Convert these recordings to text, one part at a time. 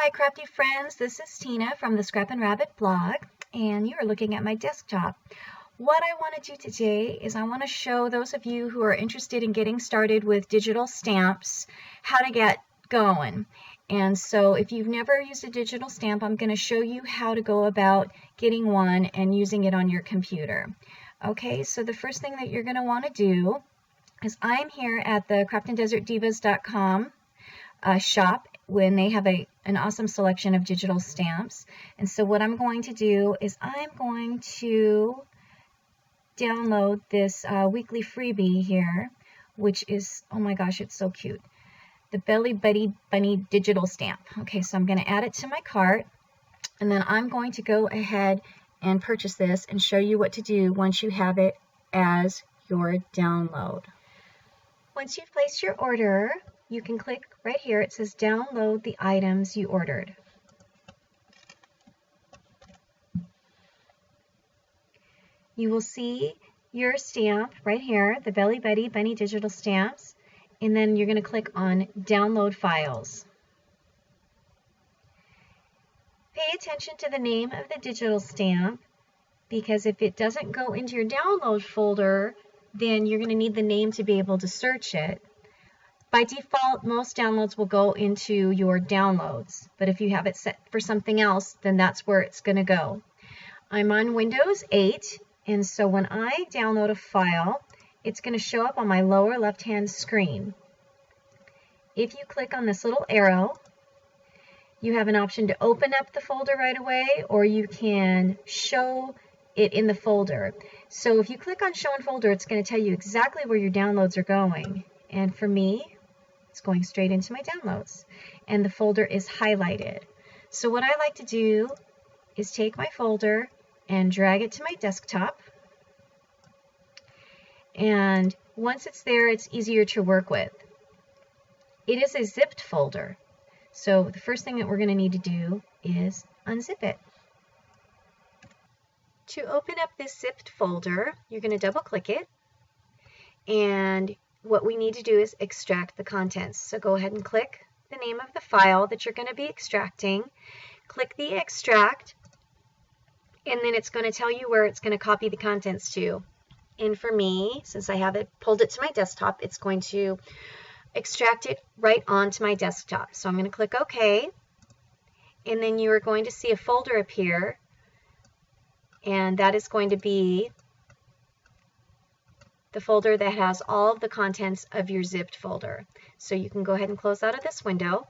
my crafty friends, this is Tina from the Scrap and Rabbit blog, and you are looking at my desktop. What I want to do today is I want to show those of you who are interested in getting started with digital stamps how to get going. And so if you've never used a digital stamp, I'm going to show you how to go about getting one and using it on your computer. Okay, so the first thing that you're going to want to do is I'm here at the craftanddesertdivas.com shop when they have an awesome selection of digital stamps. And so what I'm going to do is I'm going to download this weekly freebie here, which is, oh my gosh, it's so cute. The Belly Buddy Bunny digital stamp. Okay, so I'm going to add it to my cart, and then I'm going to go ahead and purchase this and show you what to do once you have it as your download. Once you've placed your order, you can click right here. It says download the items you ordered. You will see your stamp right here, the Belly Buddy Bunny digital stamps, and then you're going to click on download files. Pay attention to the name of the digital stamp, because if it doesn't go into your download folder, then you're going to need the name to be able to search it. By default, most downloads will go into your downloads, but if you have it set for something else, then that's where it's going to go. I'm on Windows 8, and so when I download a file, it's going to show up on my lower left-hand screen. If you click on this little arrow, you have an option to open up the folder right away, or you can show it in the folder. So if you click on Show in Folder, it's going to tell you exactly where your downloads are going. And for me, it's going straight into my downloads, and the folder is highlighted. So what I like to do is take my folder and drag it to my desktop, and once it's there, it's easier to work with. It is a zipped folder, so the first thing that we're going to need to do is unzip it. To open up this zipped folder, you're going to double click it, and what we need to do is extract the contents. So go ahead and click the name of the file that you're going to be extracting. Click the extract, and then it's going to tell you where it's going to copy the contents to. And for me, since I have it pulled it to my desktop, it's going to extract it right onto my desktop. So I'm going to click OK, and then you are going to see a folder appear, and that is going to be the folder that has all of the contents of your zipped folder. So you can go ahead and close out of this window.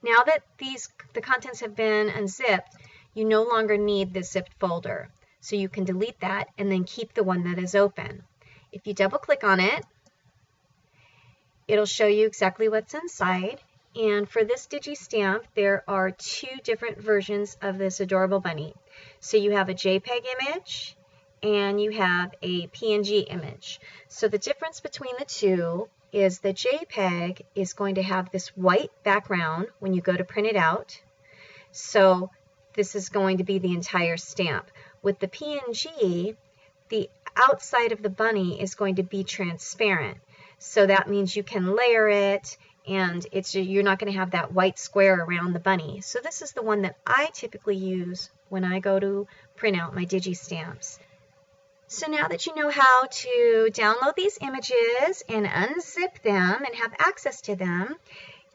Now that the contents have been unzipped, you no longer need this zipped folder. So you can delete that and then keep the one that is open. If you double click on it, it'll show you exactly what's inside. And for this Digi stamp, there are two different versions of this adorable bunny. So you have a JPEG image and you have a PNG image. So the difference between the two is the JPEG is going to have this white background when you go to print it out. So this is going to be the entire stamp. With the PNG, the outside of the bunny is going to be transparent. So that means you can layer it, and you're not going to have that white square around the bunny. So this is the one that I typically use when I go to print out my Digi stamps. So now that you know how to download these images and unzip them and have access to them,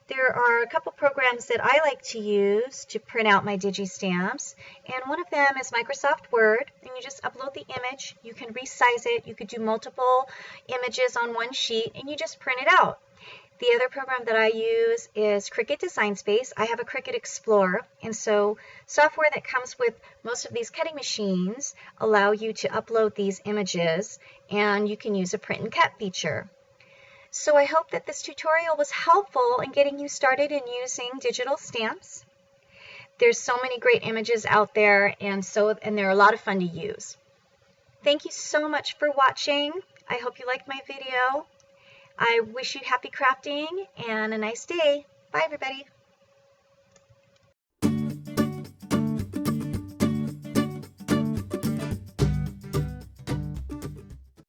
there are a couple programs that I like to use to print out my Digi stamps, and one of them is Microsoft Word, and you just upload the image, you can resize it, you could do multiple images on one sheet, and you just print it out. The other program that I use is Cricut Design Space. I have a Cricut Explorer, and so software that comes with most of these cutting machines allow you to upload these images, and you can use a print and cut feature. So I hope that this tutorial was helpful in getting you started in using digital stamps. There's so many great images out there, and they're a lot of fun to use. Thank you so much for watching. I hope you liked my video. I wish you happy crafting and a nice day. Bye, everybody.